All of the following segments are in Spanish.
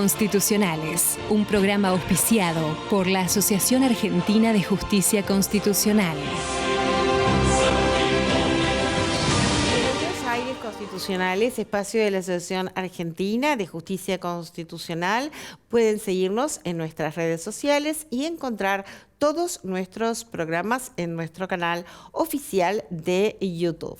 Constitucionales, un programa auspiciado por la Asociación Argentina de Justicia Constitucional. Aires Constitucionales, espacio de la Asociación Argentina de Justicia Constitucional. Pueden seguirnos en nuestras redes sociales y encontrar todos nuestros programas en nuestro canal oficial de YouTube.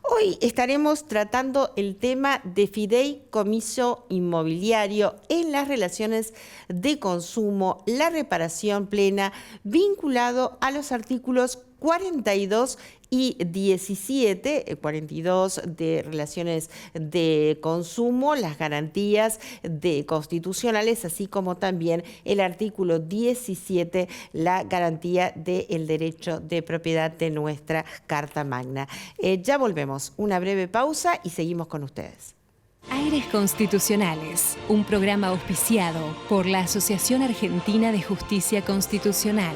Hoy estaremos tratando el tema de fideicomiso inmobiliario en las relaciones de consumo, la reparación plena, vinculado a los artículos 42 y 17, 42 de relaciones de consumo, las garantías constitucionales, así como también el artículo 17, la garantía del derecho de propiedad de nuestra Carta Magna. Ya volvemos, una breve pausa y seguimos con ustedes. Aires Constitucionales, un programa auspiciado por la Asociación Argentina de Justicia Constitucional.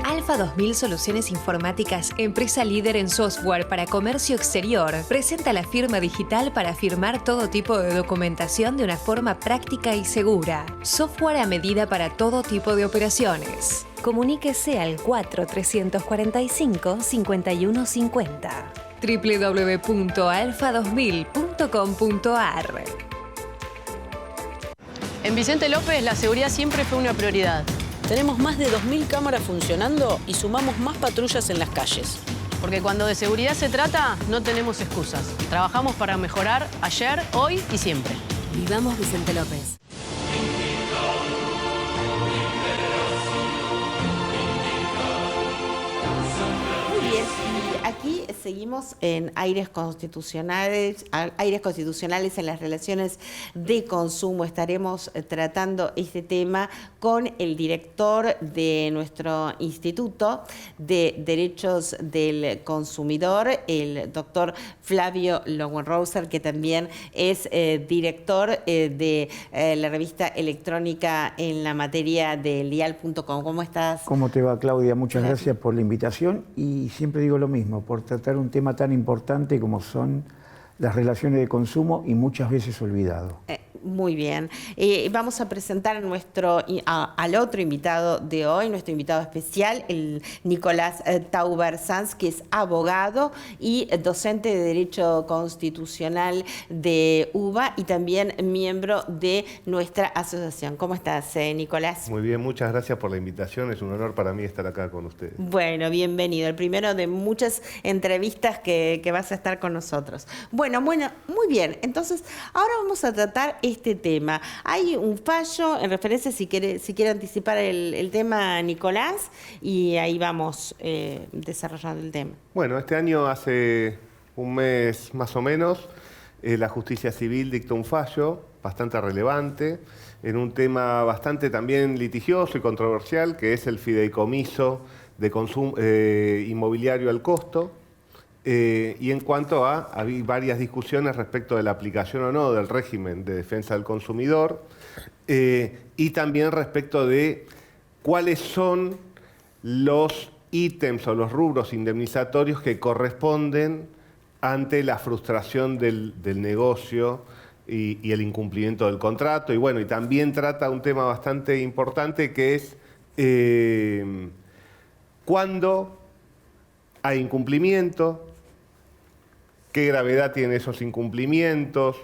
Alfa 2000 Soluciones Informáticas, empresa líder en software para comercio exterior, presenta la firma digital para firmar todo tipo de documentación de una forma práctica y segura. Software a medida para todo tipo de operaciones. Comuníquese al 4345-5150. www.alfa2000.com.ar. En Vicente López la seguridad siempre fue una prioridad. Tenemos más de 2.000 cámaras funcionando y sumamos más patrullas en las calles. Porque cuando de seguridad se trata, no tenemos excusas. Trabajamos para mejorar ayer, hoy y siempre. Vivamos Vicente López. Muy bien, y aquí seguimos en Aires Constitucionales en las relaciones de consumo. Estaremos tratando este tema con el director de nuestro Instituto de Derechos del Consumidor, el doctor Flavio Lowenrauser, que también es director de la revista electrónica en la materia de lial.com. ¿Cómo estás? ¿Cómo te va, Claudia? Muchas gracias por la invitación y siempre digo lo mismo, por tratar un tema tan importante como son las relaciones de consumo y muchas veces olvidado. Muy bien. Vamos a presentar al otro invitado de hoy, nuestro invitado especial, el Nicolás Tauber Sanz, que es abogado y docente de Derecho Constitucional de UBA y también miembro de nuestra asociación. ¿Cómo estás, Nicolás? Muy bien, muchas gracias por la invitación. Es un honor para mí estar acá con ustedes. Bueno, bienvenido. El primero de muchas entrevistas que vas a estar con nosotros. Bueno, muy bien. Entonces, ahora vamos a tratar este tema. Hay un fallo en referencia, si quiere anticipar el tema, Nicolás, y ahí vamos desarrollando el tema. Bueno, este año, hace un mes más o menos, la Justicia Civil dictó un fallo bastante relevante en un tema bastante también litigioso y controversial, que es el fideicomiso de consumo inmobiliario al costo. Y en cuanto había varias discusiones respecto de la aplicación o no del régimen de defensa del consumidor y también respecto de cuáles son los ítems o los rubros indemnizatorios que corresponden ante la frustración del negocio y el incumplimiento del contrato. Y bueno, y también trata un tema bastante importante que es cuándo hay incumplimiento, qué gravedad tienen esos incumplimientos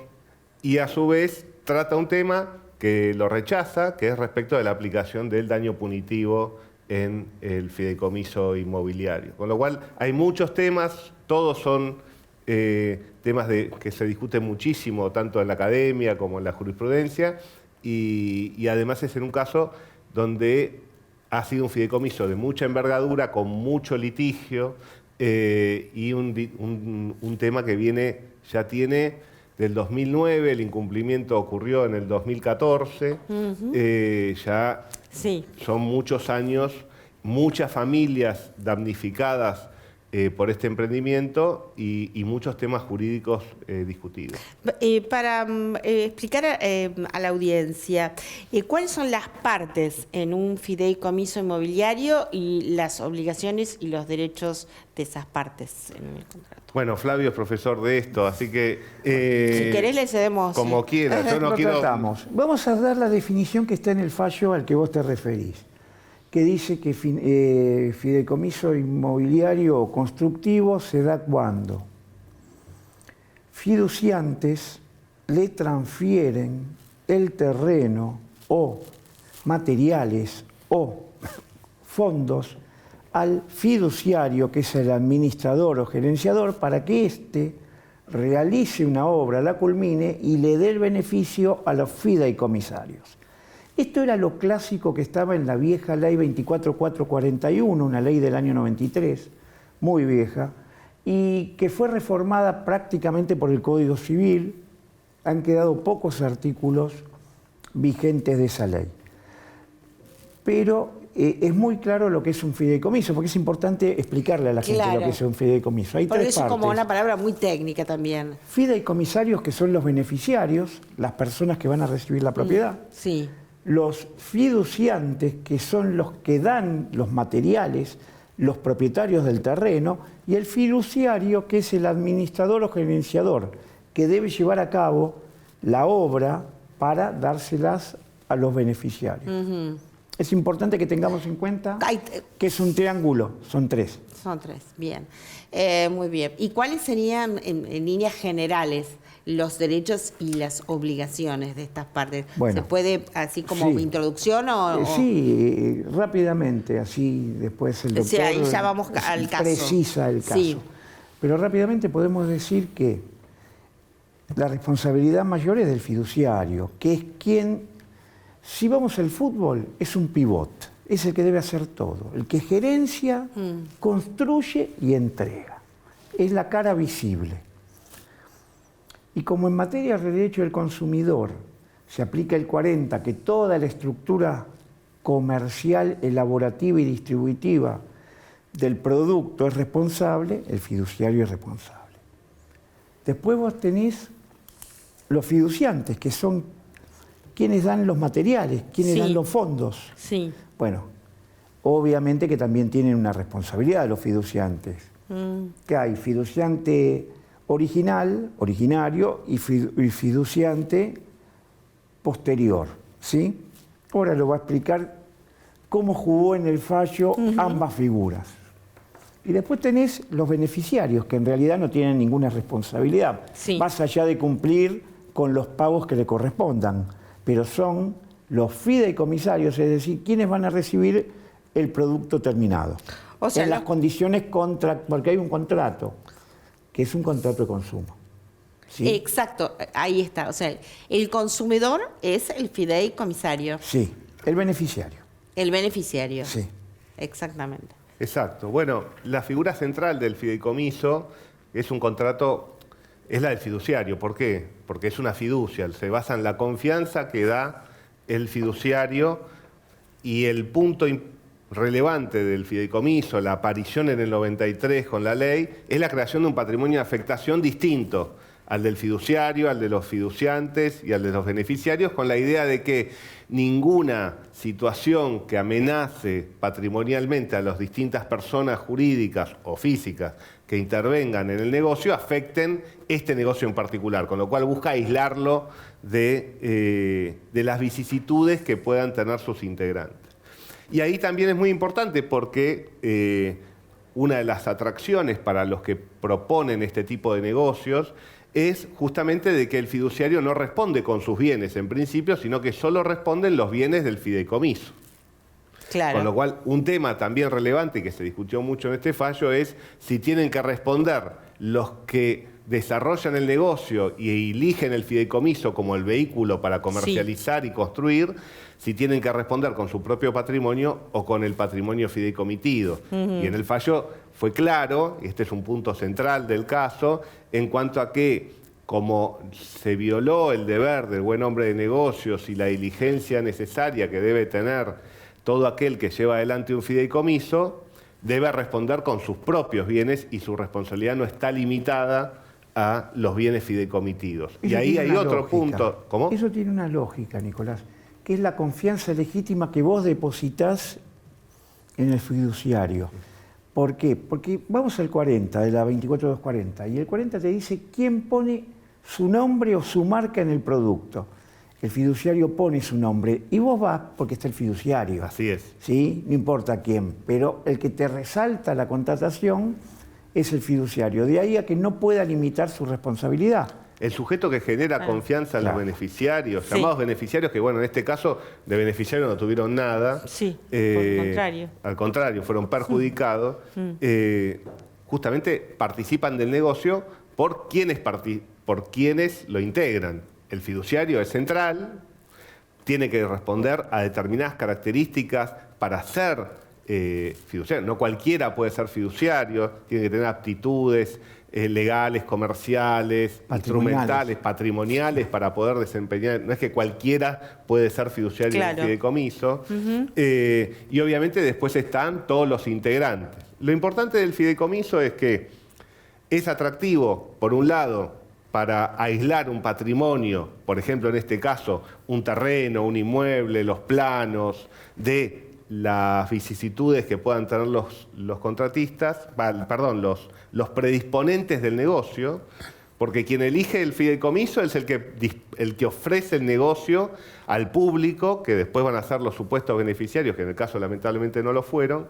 y a su vez trata un tema que lo rechaza, que es respecto de la aplicación del daño punitivo en el fideicomiso inmobiliario. Con lo cual hay muchos temas, todos son temas que se discuten muchísimo, tanto en la academia como en la jurisprudencia, y además es en un caso donde ha sido un fideicomiso de mucha envergadura, con mucho litigio, y un tema que ya tiene del 2009, el incumplimiento ocurrió en el 2014, ya sí. Son muchos años, muchas familias damnificadas por este emprendimiento y muchos temas jurídicos discutidos. Para explicar a la audiencia, ¿cuáles son las partes en un fideicomiso inmobiliario y las obligaciones y los derechos de esas partes en el contrato? Bueno, Flavio es profesor de esto, así que... si querés le cedemos. Como quiera, yo no Lo quiero... tratamos. Vamos a dar la definición que está en el fallo al que vos te referís, que dice que fideicomiso inmobiliario o constructivo se da cuando fiduciantes le transfieren el terreno o materiales o fondos al fiduciario, que es el administrador o gerenciador, para que éste realice una obra, la culmine y le dé el beneficio a los fideicomisarios. Esto era lo clásico que estaba en la vieja ley 24441, una ley del año 93, muy vieja, y que fue reformada prácticamente por el Código Civil. Han quedado pocos artículos vigentes de esa ley. Pero es muy claro lo que es un fideicomiso, porque es importante explicarle a la gente lo que es un fideicomiso. Hay Porque tres es partes. como una palabra muy técnica también. Fideicomisarios, que son los beneficiarios, las personas que van a recibir la propiedad. Sí. Los fiduciantes, que son los que dan los materiales, los propietarios del terreno, y el fiduciario, que es el administrador o gerenciador, que debe llevar a cabo la obra para dárselas a los beneficiarios. Es importante que tengamos en cuenta que es un triángulo, son tres. Son tres, bien. Muy bien. ¿Y cuáles serían, en líneas generales, los derechos y las obligaciones de estas partes? Bueno, ¿se puede, así como sí. introducción o...? Sí, rápidamente, así después el doctor... Sí, ahí ya vamos al caso. Precisa el caso. Sí. Pero rápidamente podemos decir que la responsabilidad mayor es del fiduciario, que es quien, si vamos al fútbol, es un pivot, es el que debe hacer todo, el que gerencia, construye y entrega. Es la cara visible. Y como en materia de derecho del consumidor se aplica el 40, que toda la estructura comercial, elaborativa y distributiva del producto es responsable, el fiduciario es responsable. Después vos tenés los fiduciantes, que son quienes dan los materiales, quienes dan los fondos. Sí. Bueno, obviamente que también tienen una responsabilidad los fiduciantes. Que hay fiduciante original, originario, y fiduciante posterior, ¿sí? Ahora lo va a explicar cómo jugó en el fallo ambas figuras. Y después tenés los beneficiarios, que en realidad no tienen ninguna responsabilidad, más allá de cumplir con los pagos que le correspondan, pero son los fideicomisarios, es decir, quienes van a recibir el producto terminado. O sea, en las condiciones porque hay un contrato, que es un contrato de consumo. ¿Sí? Exacto, ahí está. O sea, el consumidor es el fideicomisario. Sí, el beneficiario. El beneficiario. Sí. Exactamente. Exacto. Bueno, la figura central del fideicomiso es un contrato, es la del fiduciario. ¿Por qué? Porque es una fiducia, se basa en la confianza que da el fiduciario, y el punto relevante del fideicomiso, la aparición en el 93 con la ley, es la creación de un patrimonio de afectación distinto al del fiduciario, al de los fiduciantes y al de los beneficiarios, con la idea de que ninguna situación que amenace patrimonialmente a las distintas personas jurídicas o físicas que intervengan en el negocio afecten este negocio en particular, con lo cual busca aislarlo de las vicisitudes que puedan tener sus integrantes. Y ahí también es muy importante porque una de las atracciones para los que proponen este tipo de negocios es justamente de que el fiduciario no responde con sus bienes en principio, sino que solo responden los bienes del fideicomiso. Claro. Con lo cual, un tema también relevante que se discutió mucho en este fallo es si tienen que responder los que desarrollan el negocio y eligen el fideicomiso como el vehículo para comercializar y construir, si tienen que responder con su propio patrimonio o con el patrimonio fideicomitido. Y en el fallo fue claro, y este es un punto central del caso, en cuanto a que, como se violó el deber del buen hombre de negocios y la diligencia necesaria que debe tener todo aquel que lleva adelante un fideicomiso, debe responder con sus propios bienes y su responsabilidad no está limitada a los bienes fideicomitidos. Y Eso ahí tiene hay una otro lógica. punto. ¿Cómo? Eso tiene una lógica, Nicolás, que es la confianza legítima que vos depositas en el fiduciario. ¿Por qué? Porque vamos al 40, de la 24240, y el 40 te dice quién pone su nombre o su marca en el producto. El fiduciario pone su nombre y vos vas porque está el fiduciario. Así es. ¿Sí? No importa quién, pero el que te resalta la contratación es el fiduciario. De ahí a que no pueda limitar su responsabilidad. El sujeto que genera confianza en los beneficiarios, Sí. llamados beneficiarios, que bueno, en este caso de beneficiarios no tuvieron nada. Sí, por contrario. Al contrario, fueron perjudicados. Justamente participan del negocio por quienes lo integran. El fiduciario es central, tiene que responder a determinadas características para ser fiduciario. No cualquiera puede ser fiduciario, tiene que tener aptitudes legales, comerciales, instrumentales, patrimoniales para poder desempeñar. No es que cualquiera puede ser fiduciario Claro. del fideicomiso. Y obviamente después están todos los integrantes. Lo importante del fideicomiso es que es atractivo, por un lado, para aislar un patrimonio, por ejemplo, en este caso, un terreno, un inmueble, los planos, de las vicisitudes que puedan tener los contratistas, los predisponentes del negocio, porque quien elige el fideicomiso es el que ofrece el negocio al público, que después van a ser los supuestos beneficiarios, que en el caso lamentablemente no lo fueron.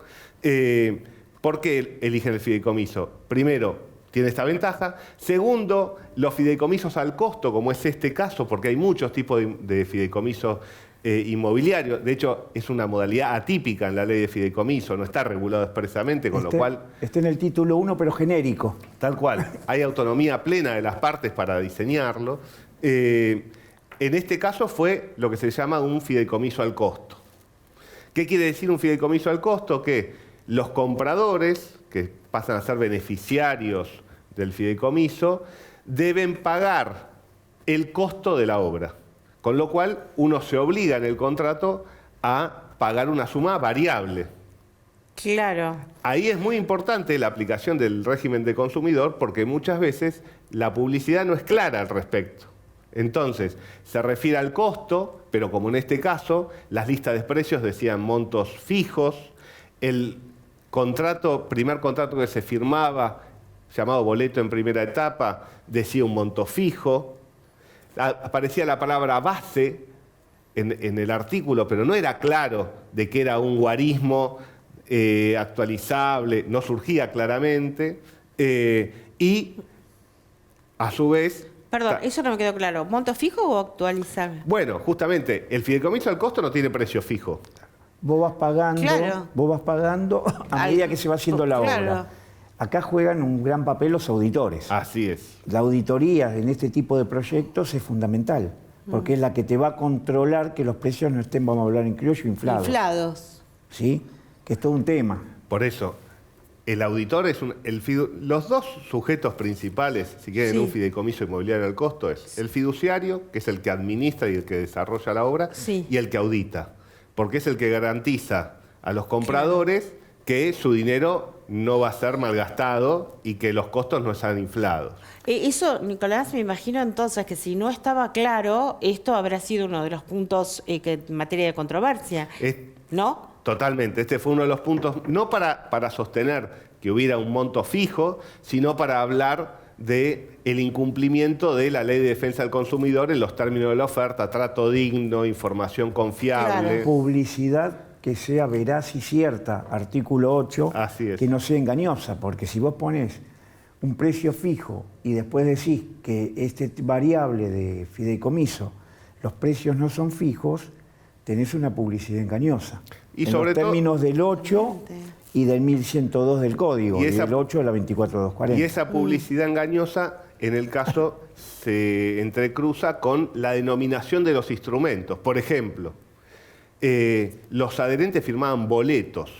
¿Por qué eligen el fideicomiso? Primero, tiene esta ventaja. Segundo, los fideicomisos al costo, como es este caso, porque hay muchos tipos de fideicomisos inmobiliarios. De hecho, es una modalidad atípica en la ley de fideicomiso, no está regulado expresamente, con lo cual... Está en el título 1, pero genérico. Tal cual. Hay autonomía plena de las partes para diseñarlo. En este caso fue lo que se llama un fideicomiso al costo. ¿Qué quiere decir un fideicomiso al costo? Que los compradores, que pasan a ser beneficiarios del fideicomiso, deben pagar el costo de la obra. Con lo cual, uno se obliga en el contrato a pagar una suma variable. Claro. Ahí es muy importante la aplicación del régimen de consumidor porque muchas veces la publicidad no es clara al respecto. Entonces, se refiere al costo, pero como en este caso, las listas de precios decían montos fijos, el primer contrato que se firmaba, llamado boleto en primera etapa, decía un monto fijo. Aparecía la palabra base en el artículo, pero no era claro de que era un guarismo actualizable, no surgía claramente. Y, a su vez... Perdón, eso no me quedó claro. ¿Monto fijo o actualizable? Bueno, justamente, el fideicomiso al costo no tiene precio fijo. Vos vas pagando, Claro. a medida que se va haciendo la Claro. obra. Acá juegan un gran papel los auditores. Así es. La auditoría en este tipo de proyectos es fundamental, porque es la que te va a controlar que los precios no estén, vamos a hablar en criollo, inflados. Inflados. ¿Sí? Que es todo un tema. Por eso, el auditor es los dos sujetos principales, si quieren, Sí. un fideicomiso inmobiliario al costo, es el fiduciario, que es el que administra y el que desarrolla la obra, Sí. y el que audita, porque es el que garantiza a los compradores que su dinero no va a ser malgastado y que los costos no sean inflados. Eso, Nicolás, me imagino entonces que si no estaba claro, esto habrá sido uno de los puntos en materia de controversia, ¿no? Totalmente. Este fue uno de los puntos, no para sostener que hubiera un monto fijo, sino para hablar del incumplimiento de la Ley de Defensa del Consumidor en los términos de la oferta, trato digno, información confiable. Claro. Publicidad que sea veraz y cierta, artículo 8, Así es. que no sea engañosa, porque si vos pones un precio fijo y después decís que este variable de fideicomiso, los precios no son fijos, tenés una publicidad engañosa. Y en sobre los términos del 8 y del 1102 del Código, Y y esa- del 8 de la 24240. Y esa publicidad engañosa, en el caso, se entrecruza con la denominación de los instrumentos. Por ejemplo, los adherentes firmaban boletos.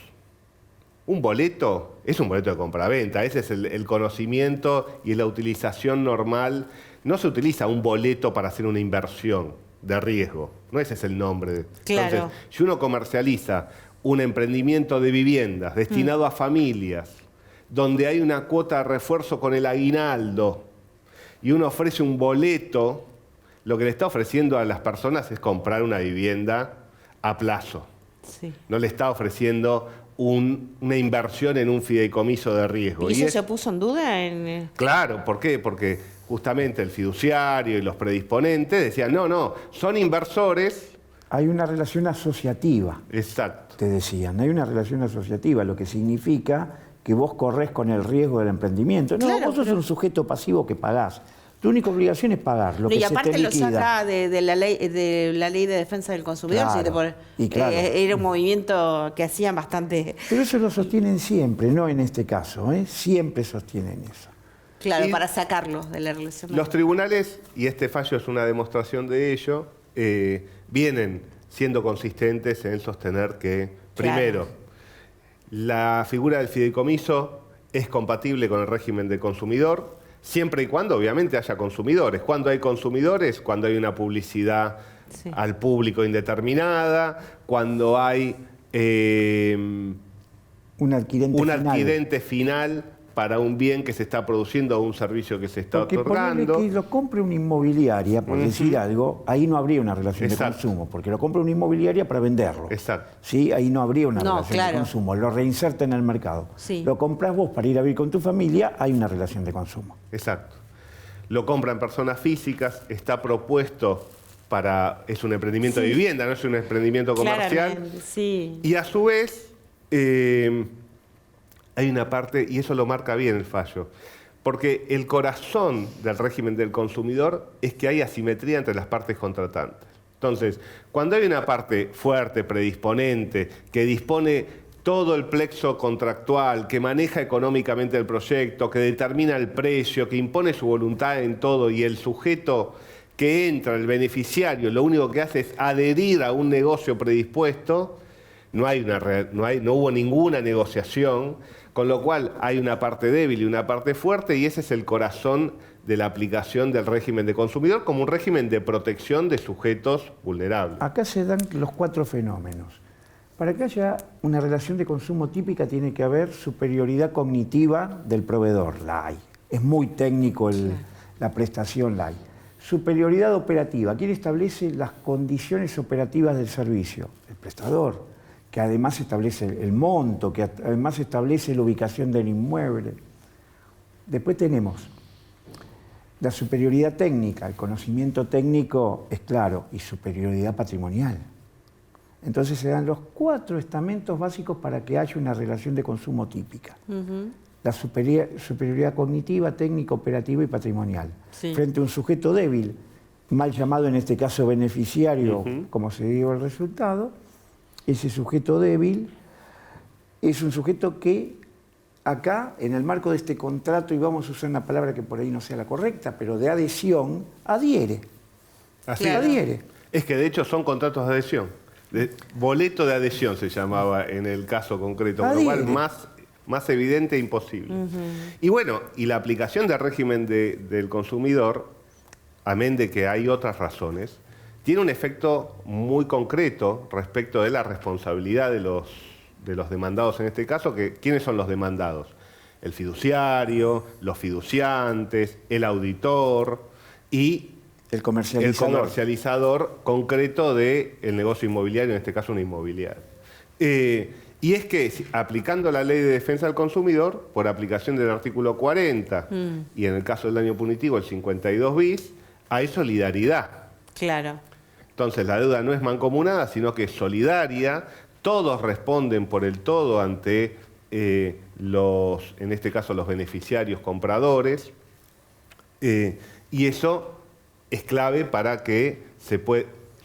Un boleto es un boleto de compraventa, ese es el conocimiento y la utilización normal. No se utiliza un boleto para hacer una inversión de riesgo, no ese es el nombre. Claro. Entonces, si uno comercializa un emprendimiento de viviendas destinado a familias, donde hay una cuota de refuerzo con el aguinaldo y uno ofrece un boleto, lo que le está ofreciendo a las personas es comprar una vivienda a plazo. Sí. No le está ofreciendo una inversión en un fideicomiso de riesgo. ¿Y eso se puso en duda? Claro, ¿por qué? Porque justamente el fiduciario y los predisponentes decían, no, son inversores. Hay una relación asociativa. Exacto. Te decían, hay una relación asociativa, lo que significa que vos corres con el riesgo del emprendimiento. No, Claro, vos sos un sujeto pasivo que pagás. Tu única obligación es pagar lo que y se te aparte lo liquida. saca de la ley de defensa del consumidor. Claro, y claro. Era un movimiento que hacían bastante... Pero eso lo sostienen siempre, no en este caso, ¿eh? Siempre sostienen eso. Claro, Y para sacarlo de la relación. Los tribunales, y este fallo es una demostración de ello, vienen siendo consistentes en sostener que, primero, la figura del fideicomiso es compatible con el régimen del consumidor, siempre y cuando, obviamente, haya consumidores. Cuando hay consumidores, cuando hay una publicidad al público indeterminada, cuando hay un adquirente final para un bien que se está produciendo o un servicio que se está porque otorgando. Porque que lo compre una inmobiliaria, por decir algo, ahí no habría una relación de consumo, porque lo compra una inmobiliaria para venderlo. Exacto. ¿Sí? Ahí no habría una relación de consumo, lo reinserta en el mercado. Sí. Lo compras vos para ir a vivir con tu familia, hay una relación de consumo. Exacto. Lo compran personas físicas, está propuesto es un emprendimiento de vivienda, no es un emprendimiento comercial. Sí. Y a su vez, hay una parte, y eso lo marca bien el fallo, porque el corazón del régimen del consumidor es que hay asimetría entre las partes contratantes. Entonces, cuando hay una parte fuerte, predisponente, que dispone todo el plexo contractual, que maneja económicamente el proyecto, que determina el precio, que impone su voluntad en todo, y el sujeto que entra, el beneficiario, lo único que hace es adherir a un negocio predispuesto, no hubo ninguna negociación, con lo cual hay una parte débil y una parte fuerte, y ese es el corazón de la aplicación del régimen de consumidor como un régimen de protección de sujetos vulnerables. Acá se dan los 4 fenómenos. Para que haya una relación de consumo típica tiene que haber superioridad cognitiva del proveedor, la hay. Es muy técnico la prestación, la hay. Superioridad operativa, ¿quién establece las condiciones operativas del servicio? El prestador, que además establece el monto, que además establece la ubicación del inmueble. Después tenemos la superioridad técnica, el conocimiento técnico es claro, y superioridad patrimonial. Entonces se dan los 4 estamentos básicos para que haya una relación de consumo típica. La superioridad cognitiva, técnica, operativa y patrimonial. Sí. Frente a un sujeto débil, mal llamado en este caso beneficiario, como se dio el resultado, ese sujeto débil es un sujeto que acá, en el marco de este contrato, y vamos a usar una palabra que por ahí no sea la correcta, pero de adhesión, adhiere. Así adhiere. Es que de hecho son contratos de adhesión. Boleto de adhesión se llamaba en el caso concreto, con lo cual más evidente e imposible. Y bueno, y la aplicación del régimen del consumidor, amén de que hay otras razones, tiene un efecto muy concreto respecto de la responsabilidad de los demandados en este caso. ¿Quiénes son los demandados? El fiduciario, los fiduciantes, el auditor y el comercializador concreto del negocio inmobiliario, en este caso una inmobiliaria. Y es que aplicando la Ley de Defensa del Consumidor, por aplicación del artículo 40 y en el caso del daño punitivo el 52 bis, hay solidaridad. Claro. Entonces la deuda no es mancomunada, sino que es solidaria. Todos responden por el todo ante en este caso los beneficiarios compradores. Y eso es clave para que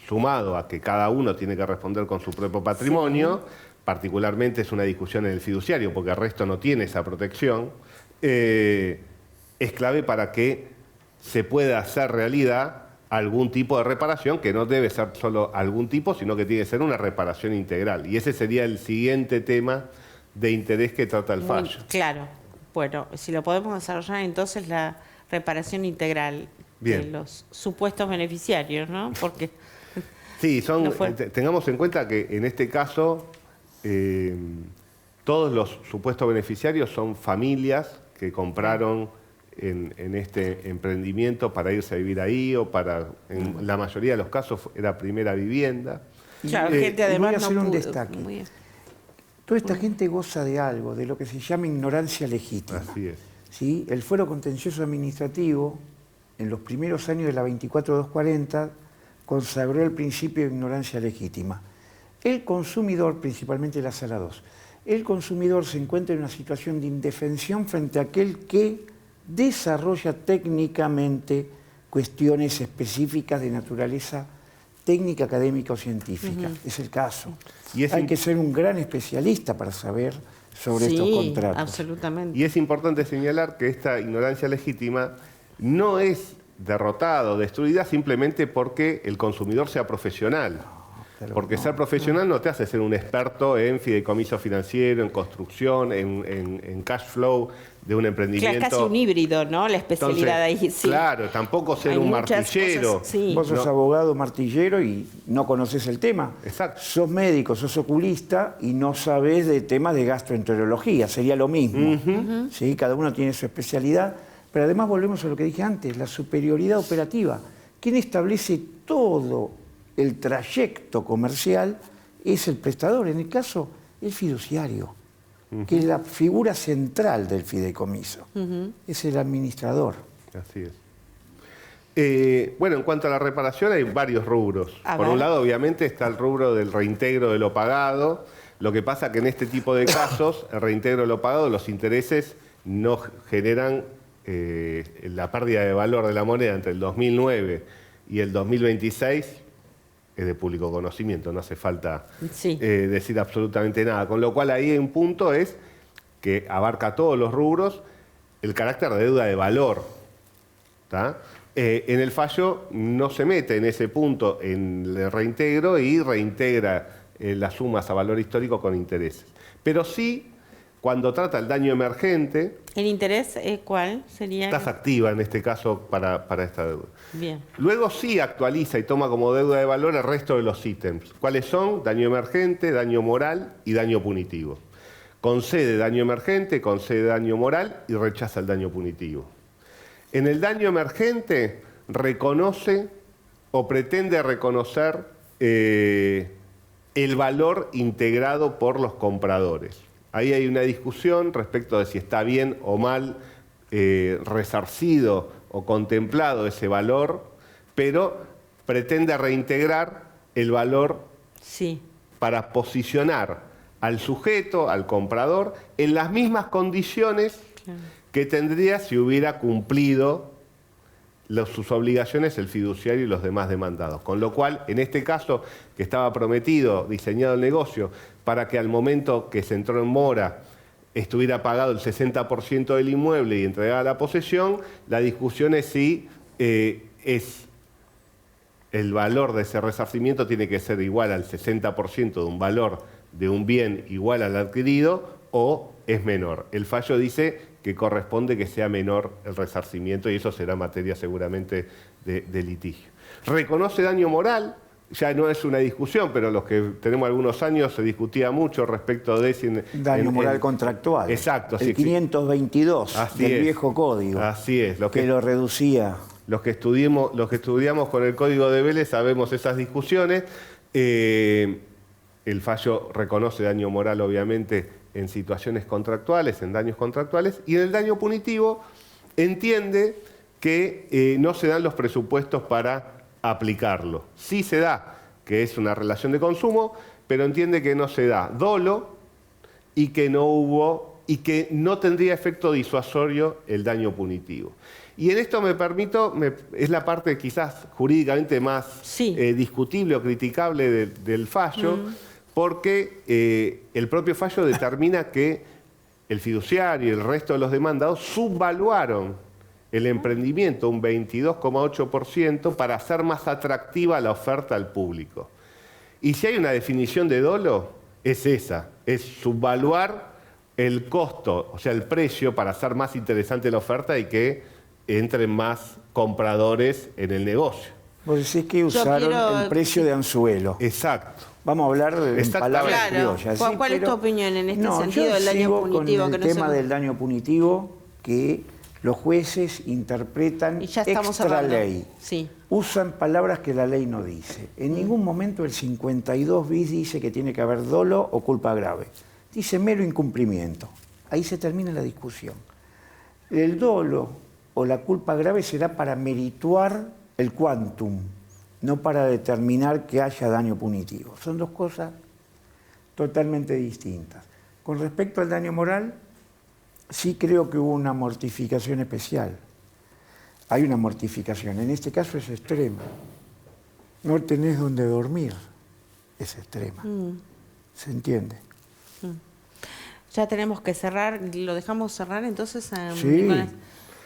sumado a que cada uno tiene que responder con su propio patrimonio, particularmente es una discusión en el fiduciario, porque el resto no tiene esa protección, es clave para que se pueda hacer realidad algún tipo de reparación, que no debe ser solo algún tipo, sino que tiene que ser una reparación integral. Y ese sería el siguiente tema de interés que trata el fallo. Claro. Bueno, si lo podemos desarrollar, entonces la reparación integral de los supuestos beneficiarios, ¿no? Porque sí, tengamos en cuenta que en este caso todos los supuestos beneficiarios son familias que compraron en este emprendimiento para irse a vivir ahí o para, en la mayoría de los casos, era primera vivienda. Claro, gente Y además voy a hacer no un pudo- destaque. muy- Toda esta gente goza de algo, de lo que se llama ignorancia legítima. Así es. ¿Sí? El Fuero Contencioso Administrativo, en los primeros años de la 24240, consagró el principio de ignorancia legítima. El consumidor, principalmente la sala 2, el consumidor se encuentra en una situación de indefensión frente a aquel que desarrolla técnicamente cuestiones específicas de naturaleza técnica, académica o científica. Es el caso. Y es Hay que ser un gran especialista para saber sobre Sí, estos contratos. absolutamente. Y es importante señalar que esta ignorancia legítima no es derrotada o destruida simplemente porque el consumidor sea profesional. Pero Porque ser profesional no te hace ser un experto en fideicomiso financiero, en construcción, en cash flow de un Claro, emprendimiento. es casi un híbrido, ¿no? La especialidad Entonces, ahí, sí. Claro, tampoco ser Hay un muchas martillero. cosas, sí. Vos sos No. abogado martillero y no conoces el tema. Exacto. Sos médico, sos oculista y no sabés de temas de gastroenterología. Sería lo mismo. ¿Sí? Cada uno tiene su especialidad. Pero además volvemos a lo que dije antes, la superioridad operativa. Quien establece todo el trayecto comercial es el prestador, en el caso, el fiduciario, que es la figura central del fideicomiso. Es el administrador. Así es. Bueno, en cuanto a la reparación hay varios rubros. A Por ver. un lado, obviamente, está el rubro del reintegro de lo pagado. Lo que pasa que en este tipo de casos, el reintegro de lo pagado, los intereses no generan la pérdida de valor de la moneda entre el 2009 y el 2026. Es de público conocimiento, no hace falta Sí. decir absolutamente nada. Con lo cual ahí hay un punto es que abarca todos los rubros el carácter de deuda de valor. ¿Tá? En el fallo no se mete en ese punto en el reintegro y reintegra las sumas a valor histórico con intereses. Pero sí, cuando trata el daño emergente, ¿El interés cuál sería? tasa activa en este caso para esta deuda. Bien. Luego sí actualiza y toma como deuda de valor el resto de los ítems. ¿Cuáles son? Daño emergente, daño moral y daño punitivo. Concede daño emergente, concede daño moral y rechaza el daño punitivo. En el daño emergente reconoce o pretende reconocer el valor integrado por los compradores. Ahí hay una discusión respecto de si está bien o mal resarcido o contemplado ese valor, pero pretende reintegrar el valor Sí. para posicionar al sujeto, al comprador, en las mismas condiciones que tendría si hubiera cumplido sus obligaciones el fiduciario y los demás demandados. Con lo cual, en este caso, que estaba prometido, diseñado el negocio, para que al momento que se entró en mora estuviera pagado el 60% del inmueble y entregada la posesión, la discusión es si es el valor de ese resarcimiento tiene que ser igual al 60% de un valor de un bien igual al adquirido o es menor. El fallo dice que corresponde que sea menor el resarcimiento y eso será materia seguramente de litigio. Reconoce daño moral, ya no es una discusión, pero los que tenemos algunos años se discutía mucho respecto de si Daño moral contractual. Exacto, el sí, 522 Así del es. viejo código. Así es, que lo reducía. Los que estudiamos con el Código de Vélez sabemos esas discusiones. El fallo reconoce daño moral, obviamente, en situaciones contractuales, en daños contractuales, y en el daño punitivo entiende que no se dan los presupuestos para aplicarlo. Sí se da, que es una relación de consumo, pero entiende que no se da dolo y que no tendría efecto disuasorio el daño punitivo. Y en esto me permito, es la parte quizás jurídicamente más Sí. discutible o criticable del fallo, porque el propio fallo determina que el fiduciario y el resto de los demandados subvaluaron el emprendimiento un 22,8% para hacer más atractiva la oferta al público. Y si hay una definición de dolo, es esa, es subvaluar el costo, o sea, el precio para hacer más interesante la oferta y que entren más compradores en el negocio. Vos decís que usaron quiero- el precio de anzuelo. Exacto. Vamos a hablar en Exactamente. palabras Claro. criollas. ¿Cuál es tu opinión en este sentido yo del daño sigo punitivo? con Que el no se tema lo- del daño punitivo, que los jueces interpretan Y ya estamos extra cerrando. ley. Sí. Usan palabras que la ley no dice. En ningún momento el 52 bis dice que tiene que haber dolo o culpa grave. Dice mero incumplimiento. Ahí se termina la discusión. El dolo o la culpa grave será para merituar el quantum, no para determinar que haya daño punitivo. Son dos cosas totalmente distintas. Con respecto al daño moral, sí creo que hubo una mortificación especial. Hay una mortificación, en este caso es extrema. No tenés donde dormir, es extrema. ¿Se entiende? Ya tenemos que cerrar. ¿Lo dejamos cerrar entonces, Sí. Nicolás?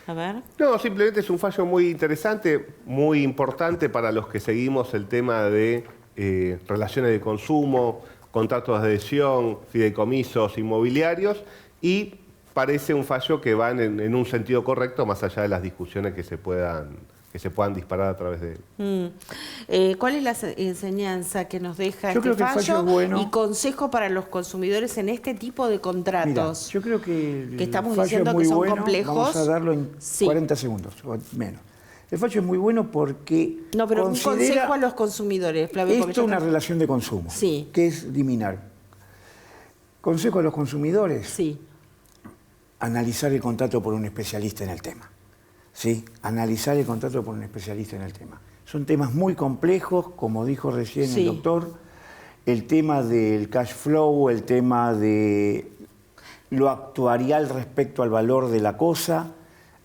A ver. No, simplemente es un fallo muy interesante, muy importante para los que seguimos el tema de relaciones de consumo, contratos de adhesión, fideicomisos inmobiliarios, y parece un fallo que va en un sentido correcto, más allá de las discusiones que se puedan disparar a través de él. ¿Cuál es la enseñanza que nos deja Yo este creo que el fallo fallo es bueno. y consejo para los consumidores en este tipo de Mira, contratos? yo creo que el Que estamos fallo diciendo es muy que son bueno. complejos. Vamos a darlo en Sí. 40 segundos o menos. El fallo es muy bueno porque No, pero un considera consejo a los consumidores, Flavio. porque esto yo una no- relación de consumo, Sí. que es liminar. Consejo a los consumidores, Sí. analizar el contrato por un especialista en el tema. ¿Sí? Analizar el contrato por un especialista en el tema. Son temas muy complejos, como dijo recién Sí. el doctor. El tema del cash flow, el tema de lo actuarial respecto al valor de la cosa,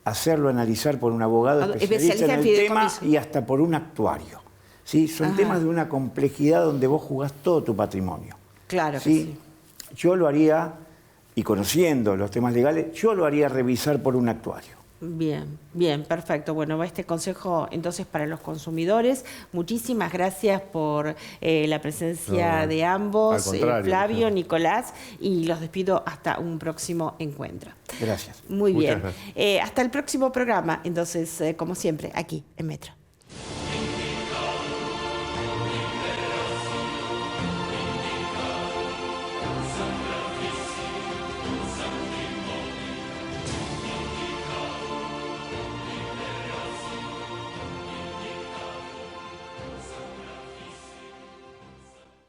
hacerlo analizar por un abogado especialista en el tema fideicomiso. y hasta por un actuario. ¿Sí? Son Ajá. temas de una complejidad donde vos jugás todo tu patrimonio. Claro que ¿Sí? sí. Yo lo haría, y conociendo los temas legales, yo lo haría revisar por un actuario. Bien, bien, perfecto. Bueno, va este consejo entonces para los consumidores. Muchísimas gracias por la presencia No, de ambos, al contrario, Flavio, muchas- Nicolás, y los despido hasta un próximo encuentro. Gracias. Muy Muchas bien. gracias. Hasta el próximo programa, entonces, como siempre, aquí en Metro.